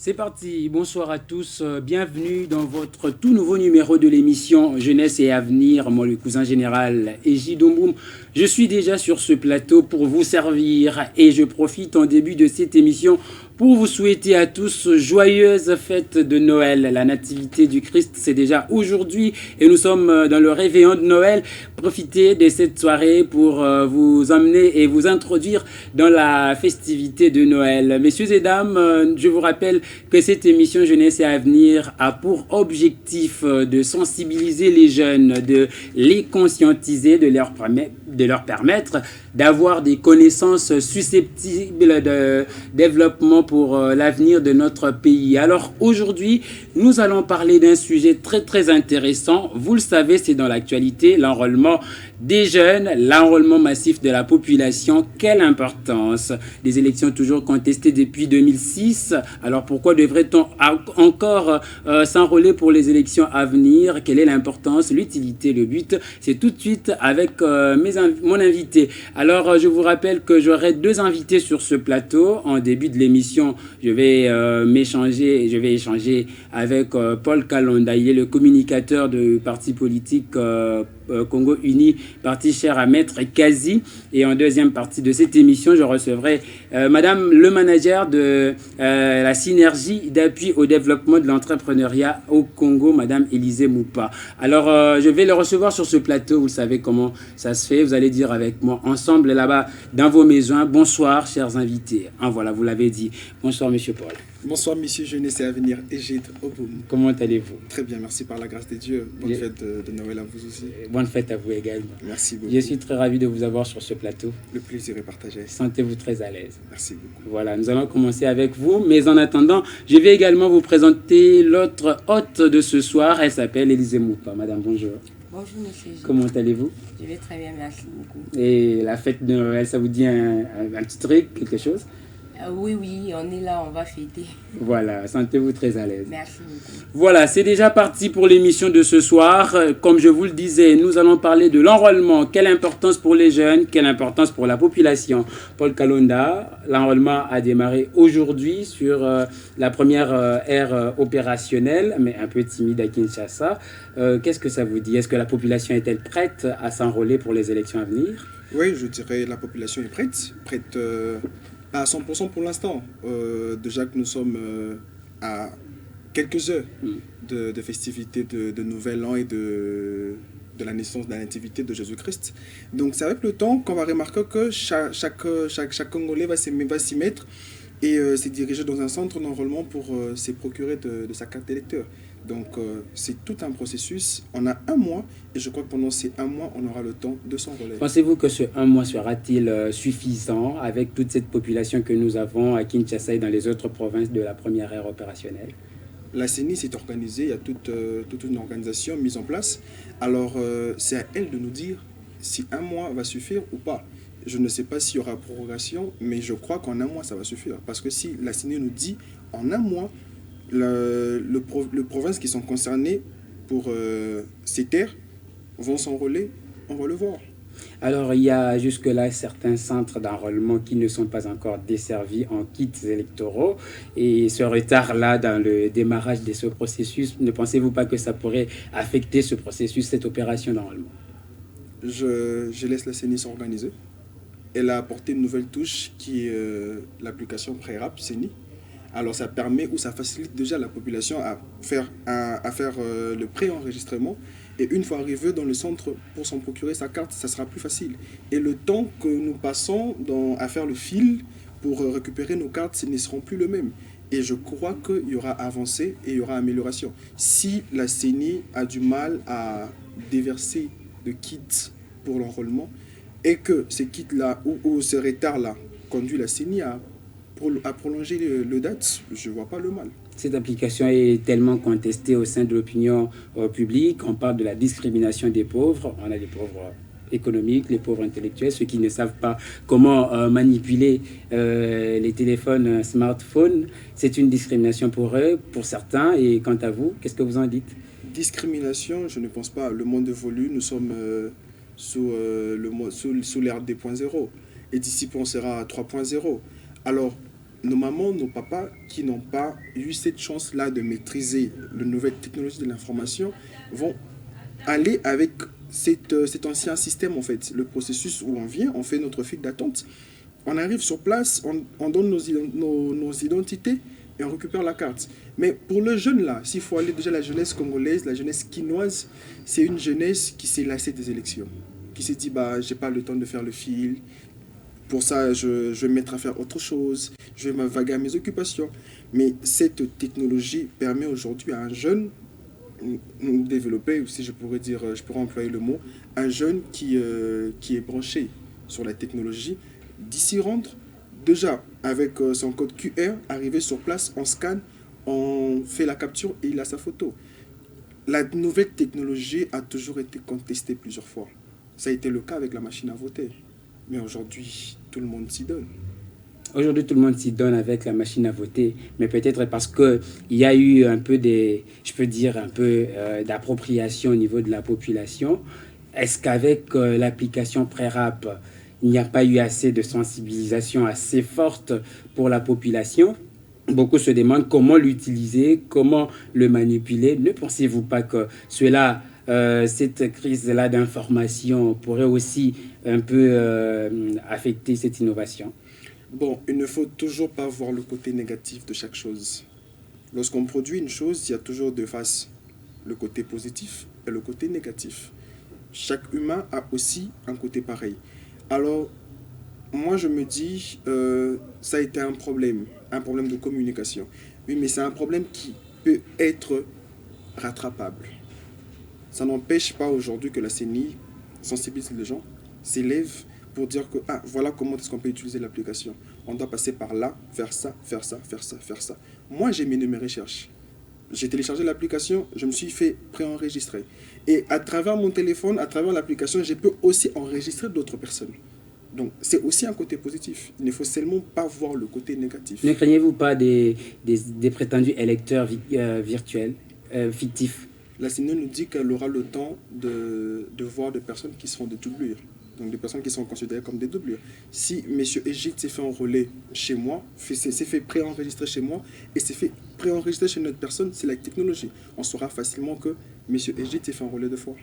C'est parti, bonsoir à tous, bienvenue dans votre tout nouveau numéro de l'émission Jeunesse et Avenir, moi le cousin général Eji Domboum. Je suis déjà sur ce plateau pour vous servir et je profite en début de cette émission pour vous souhaiter à tous joyeuses fêtes de Noël. La nativité du Christ, c'est déjà aujourd'hui et nous sommes dans le réveillon de Noël. Profitez de cette soirée pour vous emmener et vous introduire dans la festivité de Noël. Messieurs et dames, je vous rappelle que cette émission Jeunesse et Avenir a pour objectif de sensibiliser les jeunes, de les conscientiser, de leur permettre d'avoir des connaissances susceptibles de développement pour l'avenir de notre pays. Alors aujourd'hui, nous allons parler d'un sujet très très intéressant. Vous le savez, c'est dans l'actualité, l'enrôlement des jeunes, l'enrôlement massif de la population. Quelle importance! Des élections toujours contestées depuis 2006. Alors pourquoi devrait-on encore s'enrôler pour les élections à venir? Quelle est l'importance, l'utilité, le but? C'est tout de suite avec mon invité. Alors je vous rappelle que j'aurai deux invités sur ce plateau. En début de l'émission, je vais échanger avec Paul Kalonda. Il est le communicateur du parti politique Congo Uni, parti cher à Maître Kazi. Et en deuxième partie de cette émission, je recevrai Madame le manager de la synergie d'appui au développement de l'entrepreneuriat au Congo, Madame Élisée Moupa. Alors, je vais le recevoir sur ce plateau. Vous savez comment ça se fait. Vous allez dire avec moi, ensemble là-bas, dans vos maisons. Bonsoir, chers invités. Voilà, vous l'avez dit. Bonsoir, Monsieur Paul. Bonsoir, Monsieur Jeunesse et Avenir, Eji Domboum. Comment allez-vous? Très bien, merci par la grâce de Dieu. Bonne fête de Noël à vous aussi. Bonne fête à vous également. Merci beaucoup. Je suis très ravi de vous avoir sur ce plateau. Le plaisir est partagé. Sentez-vous très à l'aise. Merci beaucoup. Voilà, nous allons commencer avec vous. Mais en attendant, je vais également vous présenter l'autre hôte de ce soir. Elle s'appelle Élisée Moupa. Madame, bonjour. Bonjour, monsieur. Comment allez-vous? Je vais très bien, merci beaucoup. Et la fête de Noël, ça vous dit un petit truc, quelque chose? Oui, on est là, on va fêter. Voilà, sentez-vous très à l'aise. Merci beaucoup. Voilà, c'est déjà parti pour l'émission de ce soir. Comme je vous le disais, nous allons parler de l'enrôlement. Quelle importance pour les jeunes, quelle importance pour la population. Paul Kalonda, l'enrôlement a démarré aujourd'hui sur la première ère opérationnelle, mais un peu timide à Kinshasa. Qu'est-ce que ça vous dit? Est-ce que la population est-elle prête à s'enrôler pour les élections à venir? Oui, je dirais la population est prête. Pas à 100% pour l'instant. Déjà que nous sommes à quelques heures de festivités de Nouvel An et de la naissance de la nativité de Jésus-Christ. Donc c'est avec le temps qu'on va remarquer que chaque Congolais va s'y mettre et s'est dirigé dans un centre d'enrôlement pour se procurer de sa carte d'électeur. Donc c'est tout un processus. On a un mois et je crois que pendant ces un mois, on aura le temps de s'enrôler. Pensez-vous que ce un mois sera-t-il suffisant avec toute cette population que nous avons à Kinshasa et dans les autres provinces de la première ère opérationnelle? La CENI s'est organisée, il y a toute une organisation mise en place. Alors c'est à elle de nous dire si un mois va suffire ou pas. Je ne sais pas s'il y aura prorogation, mais je crois qu'en un mois, ça va suffire. Parce que si la CENI nous dit en un mois, les provinces qui sont concernées pour ces terres vont s'enrôler, on va le voir. Alors, il y a jusque-là certains centres d'enrôlement qui ne sont pas encore desservis en kits électoraux. Et ce retard-là dans le démarrage de ce processus, ne pensez-vous pas que ça pourrait affecter ce processus, cette opération d'enrôlement? Je laisse la CENI s'organiser. Elle a apporté une nouvelle touche qui est l'application Prérap CENI. Alors ça permet ou ça facilite déjà la population à faire le pré-enregistrement. Et une fois arrivé dans le centre pour s'en procurer sa carte, ça sera plus facile. Et le temps que nous passons à faire le fil pour récupérer nos cartes, ce ne seront plus le même. Et je crois qu'il y aura avancée et il y aura amélioration. Si la CENI a du mal à déverser de kits pour l'enrôlement et que ces kits-là ou ce retard-là conduit la CENI à prolonger le date, je ne vois pas le mal. Cette application est tellement contestée au sein de l'opinion publique. On parle de la discrimination des pauvres. On a des pauvres économiques, les pauvres intellectuels, ceux qui ne savent pas comment manipuler les téléphones smartphones. C'est une discrimination pour eux, pour certains. Et quant à vous, qu'est-ce que vous en dites? Discrimination, je ne pense pas. Le monde évolue. Nous sommes sous l'ère 2.0. Et d'ici peu, on sera à 3.0. Alors, nos mamans, nos papas qui n'ont pas eu cette chance-là de maîtriser les nouvelles technologies de l'information vont aller avec cet ancien système, en fait. Le processus où on vient, on fait notre file d'attente, on arrive sur place, on donne nos identités et on récupère la carte. Mais pour le jeune là, s'il faut aller déjà la jeunesse congolaise, la jeunesse quinoise, c'est une jeunesse qui s'est lassée des élections, qui s'est dit, bah, j'ai pas le temps de faire le fil, pour ça je vais me mettre à faire autre chose, je vais m'avaguer à mes occupations. Mais cette technologie permet aujourd'hui à un jeune développer, ou si je pourrais dire, je pourrais employer le mot, un jeune qui est branché sur la technologie, d'y rendre déjà avec son code QR, arriver sur place, on scanne, on fait la capture et il a sa photo. La nouvelle technologie a toujours été contestée plusieurs fois. Ça a été le cas avec la machine à voter. Mais aujourd'hui, tout le monde s'y donne. Aujourd'hui, tout le monde s'y donne avec la machine à voter, mais peut-être parce qu'il y a eu un peu d'appropriation au niveau de la population. Est-ce qu'avec l'application Prérap, il n'y a pas eu assez de sensibilisation assez forte pour la population? Beaucoup se demandent comment l'utiliser, comment le manipuler. Ne pensez-vous pas que cette crise-là d'information pourrait aussi un peu affecter cette innovation? Bon, il ne faut toujours pas voir le côté négatif de chaque chose. Lorsqu'on produit une chose, il y a toujours deux faces. Le côté positif et le côté négatif. Chaque humain a aussi un côté pareil. Alors, moi je me dis, ça a été un problème de communication. Oui, mais c'est un problème qui peut être rattrapable. Ça n'empêche pas aujourd'hui que la CENI sensibilise les gens, s'élève pour dire que, ah, voilà comment est-ce qu'on peut utiliser l'application. On doit passer par là, faire ça, faire ça, faire ça, faire ça. Moi, j'ai mené mes recherches. J'ai téléchargé l'application, je me suis fait préenregistrer. Et à travers mon téléphone, à travers l'application, je peux aussi enregistrer d'autres personnes. Donc, c'est aussi un côté positif. Il ne faut seulement pas voir le côté négatif. Ne craignez-vous pas des prétendus électeurs virtuels, fictifs? La CENI nous dit qu'elle aura le temps de voir des personnes qui seront des doublures. Donc des personnes qui sont considérées comme des doublures. Si M. Egide s'est fait enrôler chez moi, s'est fait préenregistrer chez moi et s'est fait préenregistrer chez une autre personne, c'est la technologie. On saura facilement que M. Egide s'est fait enrôler deux fois.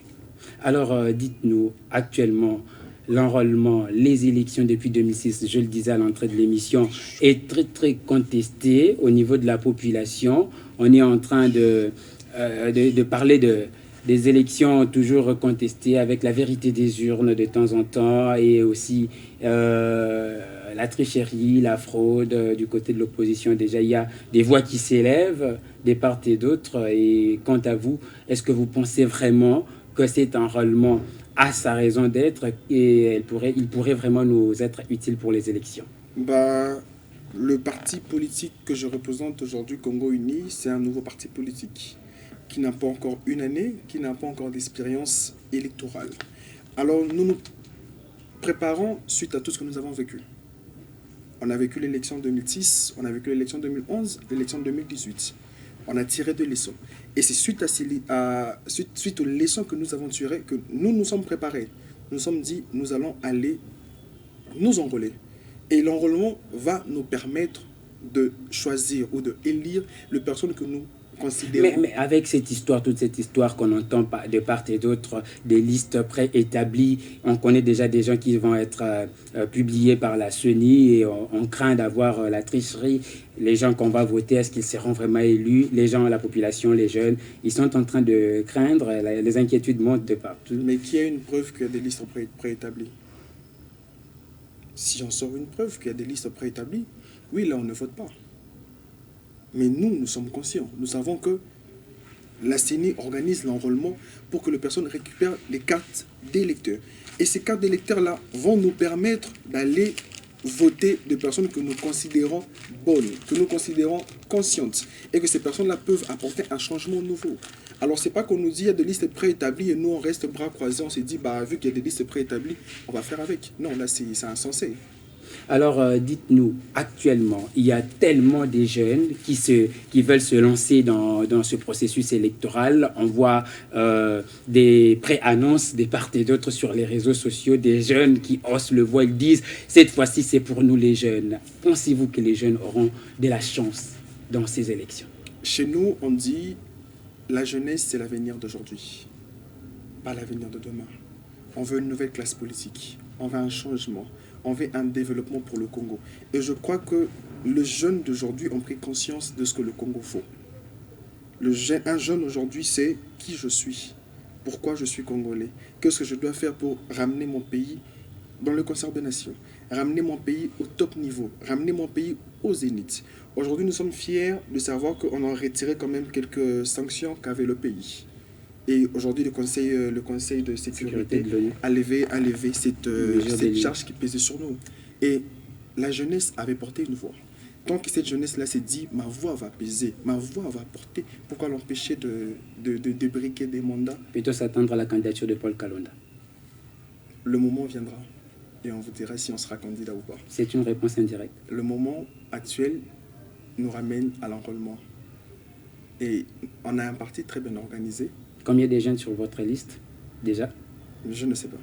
Alors, dites-nous, actuellement, l'enrôlement, les élections depuis 2006, je le disais à l'entrée de l'émission, est très très contesté au niveau de la population. On est en train de parler des élections toujours contestées avec la vérité des urnes de temps en temps et aussi la tricherie, la fraude du côté de l'opposition. Déjà, il y a des voix qui s'élèvent des part et d'autre. Et quant à vous, est-ce que vous pensez vraiment que cet enrôlement a sa raison d'être et il pourrait vraiment nous être utile pour les élections? Le parti politique que je représente aujourd'hui, Congo Uni, c'est un nouveau parti politique qui n'a pas encore une année, qui n'a pas encore d'expérience électorale. Alors nous nous préparons suite à tout ce que nous avons vécu. On a vécu l'élection 2006, on a vécu l'élection 2011, l'élection 2018. On a tiré des leçons. Et c'est suite aux leçons que nous avons tirées que nous nous sommes préparés. Nous nous sommes dit, nous allons aller nous enrôler. Et l'enrôlement va nous permettre de choisir ou de élire les personnes que nous considérons. Mais avec cette histoire, toute cette histoire qu'on entend de part et d'autre, des listes préétablies, on connaît déjà des gens qui vont être publiés par la CENI et on craint d'avoir la tricherie. Les gens qu'on va voter, est-ce qu'ils seront vraiment élus? Les gens, la population, les jeunes, ils sont en train de craindre, les inquiétudes montent de partout. Mais qui a une preuve qu'il y a des listes préétablies? Si on sort une preuve qu'il y a des listes préétablies, oui, là, on ne vote pas. Mais nous sommes conscients. Nous savons que la CENI organise l'enrôlement pour que les personnes récupèrent les cartes d'électeurs. Et ces cartes d'électeurs-là vont nous permettre d'aller voter des personnes que nous considérons bonnes, que nous considérons conscientes. Et que ces personnes-là peuvent apporter un changement nouveau. Alors, c'est pas qu'on nous dit qu'il y a des listes préétablies et nous, on reste bras croisés, on se dit, vu qu'il y a des listes préétablies, on va faire avec. Non, là, c'est insensé. Alors, dites-nous, actuellement, il y a tellement de jeunes qui veulent se lancer dans ce processus électoral. On voit des pré-annonces des part et d'autre sur les réseaux sociaux, des jeunes qui osent le voir, ils disent, cette fois-ci, c'est pour nous les jeunes. Pensez-vous que les jeunes auront de la chance dans ces élections? Chez nous, on dit, la jeunesse, c'est l'avenir d'aujourd'hui, pas l'avenir de demain. On veut une nouvelle classe politique, on veut un changement, on veut un développement pour le Congo. Et je crois que les jeunes d'aujourd'hui ont pris conscience de ce que le Congo faut. Un jeune aujourd'hui sait qui je suis, pourquoi je suis congolais, qu'est-ce que je dois faire pour ramener mon pays dans le concert des nations, ramener mon pays au top niveau, ramener mon pays au zénith. Aujourd'hui, nous sommes fiers de savoir qu'on a retiré quand même quelques sanctions qu'avait le pays. Et aujourd'hui, le conseil de sécurité de l'ONU a levé cette charge qui pesait sur nous. Et la jeunesse avait porté une voix. Tant que cette jeunesse-là s'est dit, ma voix va peser, ma voix va porter, pourquoi l'empêcher de briquer des mandats? Plutôt s'attendre à la candidature de Paul Kalonda. Le moment viendra et on vous dira si on sera candidat ou pas. C'est une réponse indirecte. Le moment actuel nous ramène à l'enrôlement. Et on a un parti très bien organisé. Combien de jeunes sur votre liste, déjà? Je ne sais pas.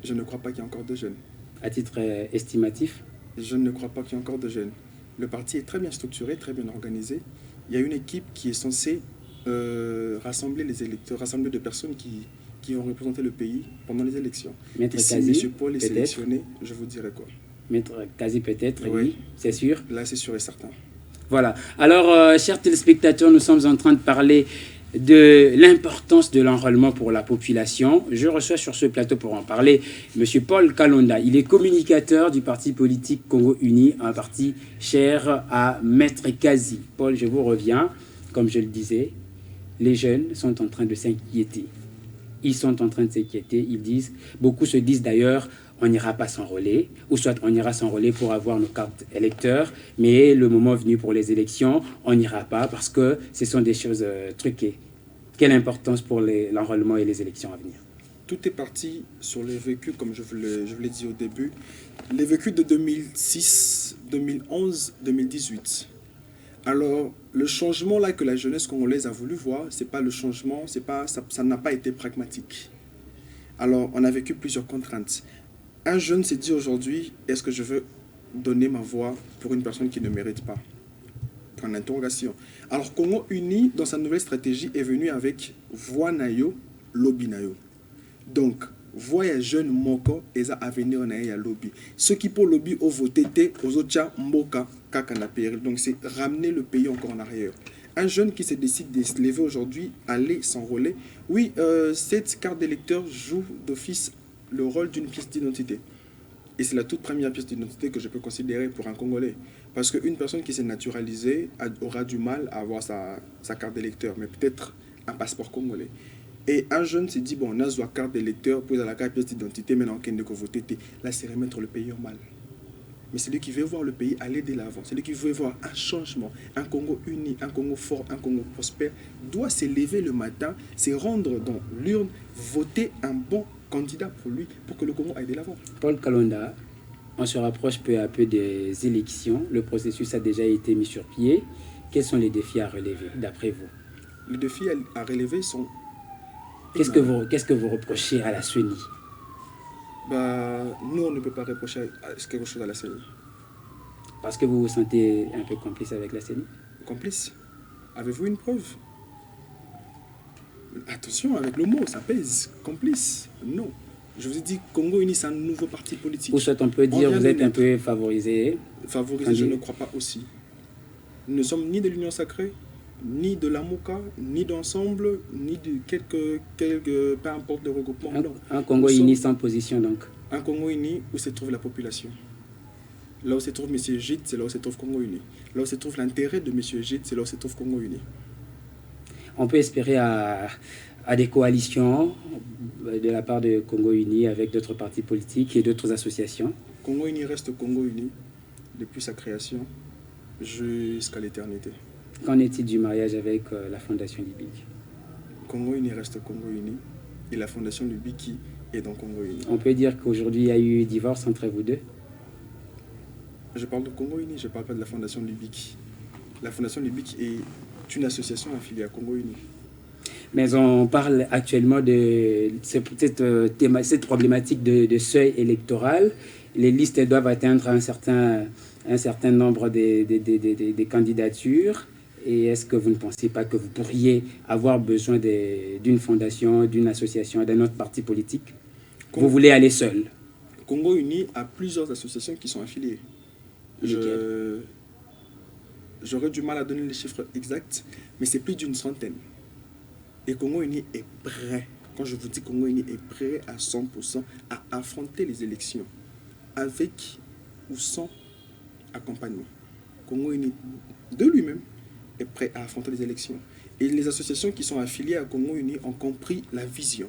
Je ne crois pas qu'il y ait encore de jeunes. À titre estimatif? Je ne crois pas qu'il y ait encore de jeunes. Le parti est très bien structuré, très bien organisé. Il y a une équipe qui est censée rassembler les électeurs, rassembler des personnes qui vont représenter le pays pendant les élections. Maître et si Kazi, M. Paul est sélectionné, je vous dirai quoi. Maître Kazi peut-être, Oui. oui, c'est sûr. Là, c'est sûr et certain. Voilà. Alors, chers téléspectateurs, nous sommes en train de parler de l'importance de l'enrôlement pour la population. Je reçois sur ce plateau pour en parler M. Paul Kalonda. Il est communicateur du parti politique Congo Uni, un parti cher à Maître Kazi. Paul, je vous reviens. Comme je le disais, les jeunes sont en train de s'inquiéter. Ils sont en train de s'inquiéter. Beaucoup se disent d'ailleurs, on n'ira pas s'enrôler, ou soit on ira s'enrôler pour avoir nos cartes électeurs, mais le moment venu pour les élections, on n'ira pas parce que ce sont des choses truquées. Quelle importance pour l'enrôlement et les élections à venir? Tout est parti sur les vécus, comme je vous l'ai dit au début, les vécus de 2006, 2011, 2018. Alors, le changement là que la jeunesse congolaise a voulu voir, c'est pas le changement, ça n'a pas été pragmatique. Alors, on a vécu plusieurs contraintes. Un jeune s'est dit aujourd'hui, est-ce que je veux donner ma voix pour une personne qui ne mérite pas? En interrogation. Alors, Congo Uni, dans sa nouvelle stratégie, est venu avec voix nayo, lobby nayo. Donc, voix jeune moko, eza avenir nayo ya lobby. Ceux qui pour lobby ont voté, aux autres mboka, kakana péril. Donc, c'est ramener le pays encore en arrière. Un jeune qui se décide de se lever aujourd'hui, aller s'enrôler. Oui, cette carte d'électeur joue d'office le rôle d'une pièce d'identité. Et c'est la toute première pièce d'identité que je peux considérer pour un Congolais. Parce qu'une personne qui s'est naturalisée aura du mal à avoir sa carte d'électeur, mais peut-être un passeport congolais. Et un jeune s'est dit, bon, on a une carte d'électeur, puis la carte pièce d'identité, maintenant qu'on a voté, là, c'est remettre le pays au mal. Mais c'est lui qui veut voir le pays aller de l'avant. C'est lui qui veut voir un changement, un Congo uni, un Congo fort, un Congo prospère, doit se lever le matin, se rendre dans l'urne, voter un bon candidat pour lui, pour que le Congo aille de l'avant. Paul Kalonda, on se rapproche peu à peu des élections. Le processus a déjà été mis sur pied. Quels sont les défis à relever, d'après vous? Les défis à relever sont... Qu'est-ce que vous reprochez à la CENI? Nous, on ne peut pas reprocher quelque chose à la CENI. Parce que vous vous sentez un peu complice avec la CENI? Complice? Avez-vous une preuve? Attention, avec le mot, ça pèse. Complice? Non. Je vous ai dit, Congo Uni, c'est un nouveau parti politique. Ou soit on peut dire que vous êtes un peu favorisé? Favorisé, je ne crois pas aussi. Nous ne sommes ni de l'Union sacrée, ni de l'AMOCA, ni d'ensemble, ni de quelques peu importe le regroupement. Un Congo uni sans position donc. Un Congo uni où se trouve la population. Là où se trouve M. Gide, c'est là où se trouve Congo uni. Là où se trouve l'intérêt de M. Gide, c'est là où se trouve Congo uni. On peut espérer à des coalitions de la part de Congo uni avec d'autres partis politiques et d'autres associations. Congo uni reste Congo uni depuis sa création jusqu'à l'éternité. Qu'en est-il du mariage avec la Fondation Libique? Congo uni reste Congo uni et la Fondation Libique est dans Congo uni. On peut dire qu'aujourd'hui il y a eu divorce entre vous deux? Je parle de Congo Uni, je ne parle pas de la Fondation Libique. La Fondation Libique est une association affiliée à Congo Uni. Mais on parle actuellement de cette problématique de seuil électoral. Les listes doivent atteindre un certain nombre de candidatures. Et est-ce que vous ne pensez pas que vous pourriez avoir besoin d'une fondation, d'une association, d'un autre parti politique? Vous voulez aller seul? Congo Uni a plusieurs associations qui sont affiliées. J'aurais du mal à donner les chiffres exacts, mais c'est plus d'une centaine. Et Congo Uni est prêt, quand je vous dis Congo Uni est prêt à 100% à affronter les élections, avec ou sans accompagnement. Congo Uni, de lui-même, est prêt à affronter les élections. Et les associations qui sont affiliées à Congo Uni ont compris la vision.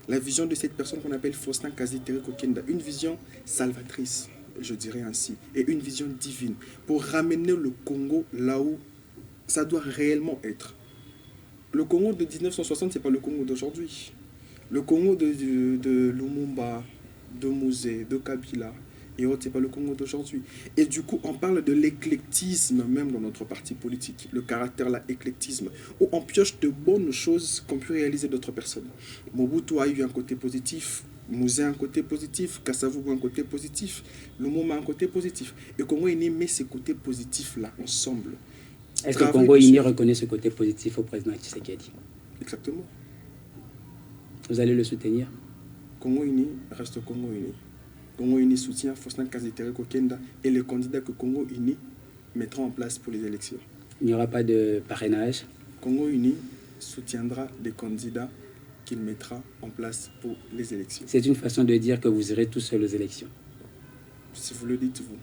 La vision de cette personne qu'on appelle Faustin Kaziteri Kokenda, une vision salvatrice, je dirais ainsi, et une vision divine, pour ramener le Congo là où ça doit réellement être. Le Congo de 1960, ce n'est pas le Congo d'aujourd'hui. Le Congo de Lumumba, de Mouzé, de Kabila et autres, ce n'est pas le Congo d'aujourd'hui. Et du coup, on parle de l'éclectisme même dans notre parti politique, le caractère, l'éclectisme, où on pioche de bonnes choses qu'ont pu réaliser d'autres personnes. Mobutu a eu un côté positif, Mouzé a un côté positif, Kasavubu a un côté positif, Lumumba a un côté positif. Et Congo Uni met ces côtés positifs-là ensemble. Est-ce que Congo Uni reconnaît ce côté positif au président Tshisekedi? Exactement. Vous allez le soutenir? Congo Uni reste Congo Uni. Congo Uni soutient Faustin Kaziteri Kokenda et les candidats que Congo Uni mettra en place pour les élections. Il n'y aura pas de parrainage? Congo Uni soutiendra les candidats qu'il mettra en place pour les élections. C'est une façon de dire que vous irez tous seuls aux élections. Si vous le dites, vous.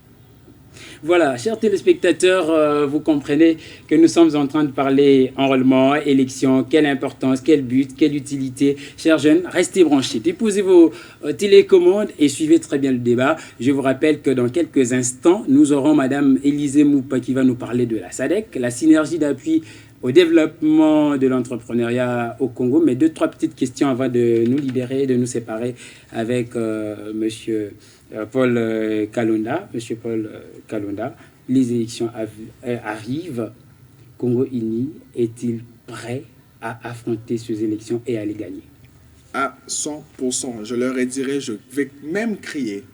Voilà, chers téléspectateurs, vous comprenez que nous sommes en train de parler enrôlement, élection, quelle importance, quel but, quelle utilité. Chers jeunes, restez branchés, déposez vos télécommandes et suivez très bien le débat. Je vous rappelle que dans quelques instants, nous aurons Madame Élisée Moupa qui va nous parler de la SADC, la synergie d'appui au développement de l'entrepreneuriat au Congo. Mais 2-3 petites questions avant de nous libérer, de nous séparer avec Monsieur Paul Kalonda. Monsieur Paul Kalonda, les élections arrivent. Congo Uni est-il prêt à affronter ces élections et à les gagner? À 100%. Je leur dirai, je vais même crier,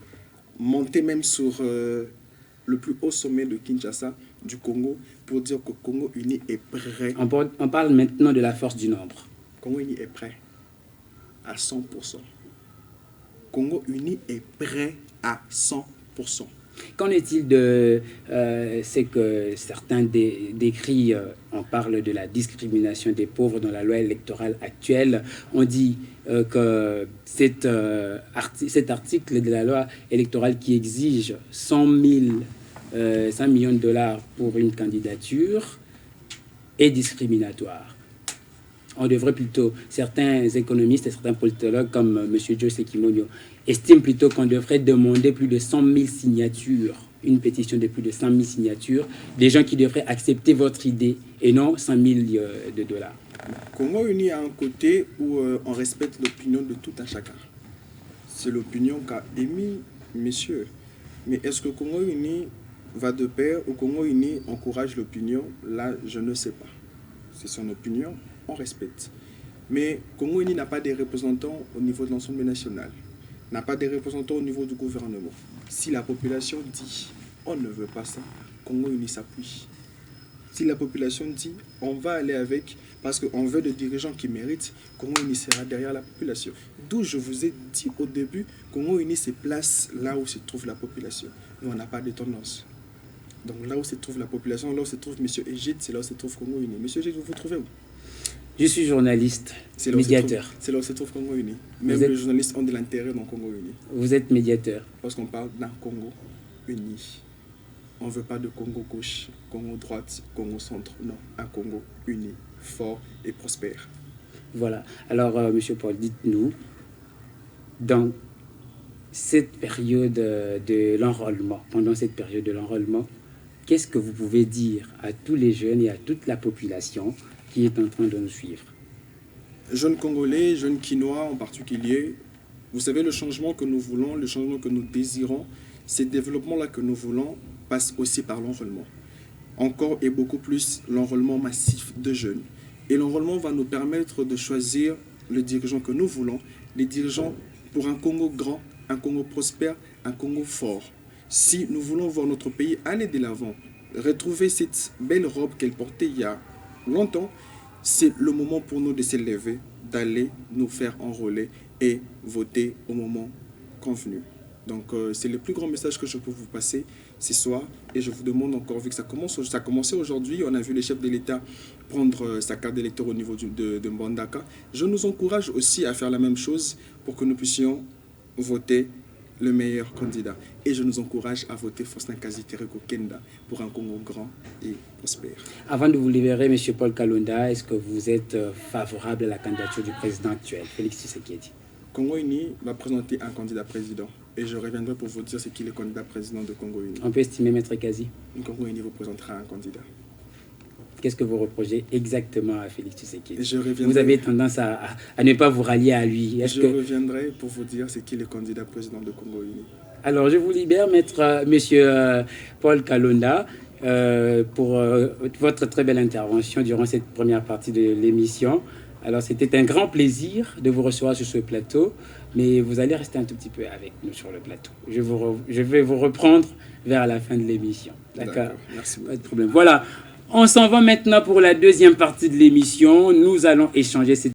monter même sur le plus haut sommet de Kinshasa, du Congo, pour dire que Congo Uni est prêt. On parle maintenant de la force du nombre. Congo Uni est prêt à 100%. Congo Uni est prêt à 100%. Qu'en est-il de ce que certains décrient, on parle de la discrimination des pauvres dans la loi électorale actuelle. On dit que cet article de la loi électorale qui exige 100 millions de dollars pour une candidature est discriminatoire. On devrait plutôt, certains économistes et certains politologues comme M. Jose Kimonyo estiment plutôt qu'on devrait demander plus de 100 000 signatures, une pétition de plus de 100 000 signatures, des gens qui devraient accepter votre idée et non 100 000 de dollars. Congo Uni a un côté où on respecte l'opinion de tout un chacun. C'est l'opinion qu'a émis messieurs. Mais est-ce que Congo Uni va de pair ou Congo Uni encourage l'opinion? Là, je ne sais pas. C'est son opinion, on respecte. Mais Congo Uni n'a pas des représentants au niveau de l'Assemblée nationale, n'a pas des représentants au niveau du gouvernement. Si la population dit on ne veut pas ça, Congo Uni s'appuie. Si la population dit on va aller avec, parce qu'on veut des dirigeants qui méritent, Congo Uni sera derrière la population. D'où je vous ai dit au début, Congo Uni se place là où se trouve la population. Nous, on n'a pas de tendance. Donc là où se trouve la population, là où se trouve M. Egide, c'est là où se trouve Congo Uni. M. Egide, vous vous trouvez où? Je suis journaliste, médiateur. C'est là où se trouve Congo Uni. Même les journalistes ont de l'intérêt dans Congo Uni. Vous êtes médiateur. Parce qu'on parle d'un Congo uni. On ne veut pas de Congo gauche, Congo droite, Congo centre. Non, un Congo uni, fort et prospère. Voilà. Alors, Monsieur Paul, dites-nous, dans cette période de l'enrôlement, pendant cette période de l'enrôlement, qu'est-ce que vous pouvez dire à tous les jeunes et à toute la population qui est en train de nous suivre? Jeunes Congolais, jeunes Quinois en particulier, vous savez, le changement que nous voulons, le changement que nous désirons, ces développements-là que nous voulons, passe aussi par l'enrôlement. Encore et beaucoup plus l'enrôlement massif de jeunes. Et l'enrôlement va nous permettre de choisir le dirigeant que nous voulons, les dirigeants pour un Congo grand, un Congo prospère, un Congo fort. Si nous voulons voir notre pays aller de l'avant, retrouver cette belle robe qu'elle portait il y a longtemps, c'est le moment pour nous de s'élever, d'aller nous faire enrôler et voter au moment convenu. Donc c'est le plus grand message que je peux vous passer ce soir. Et je vous demande encore, vu que ça a commencé aujourd'hui, on a vu le chef de l'État prendre sa carte d'électeur au niveau de Mbandaka. Je nous encourage aussi à faire la même chose pour que nous puissions voter le meilleur candidat. Et je nous encourage à voter Faustin Kazi-Tereko Kenda pour un Congo grand et prospère. Avant de vous libérer, M. Paul Kalonda, est-ce que vous êtes favorable à la candidature du président actuel, Félix Tshisekedi? Congo Uni va présenter un candidat président. Et je reviendrai pour vous dire ce qu'il est candidat président de Congo Uni. On peut estimer, Maître Kazi? Congo Uni vous présentera un candidat. Qu'est-ce que vous reprochez exactement à Félix Tshisekedi? Vous avez tendance à ne pas vous rallier à lui. Reviendrai pour vous dire ce qu'il est candidat président de Congo Uni. Alors, je vous libère, Monsieur Paul Kalonda, pour votre très belle intervention durant cette première partie de l'émission. Alors, c'était un grand plaisir de vous recevoir sur ce plateau, mais vous allez rester un tout petit peu avec nous sur le plateau. Je vais vous reprendre vers la fin de l'émission. D'accord? Merci. Pas de problème. Voilà, on s'en va maintenant pour la deuxième partie de l'émission. Nous allons échanger cette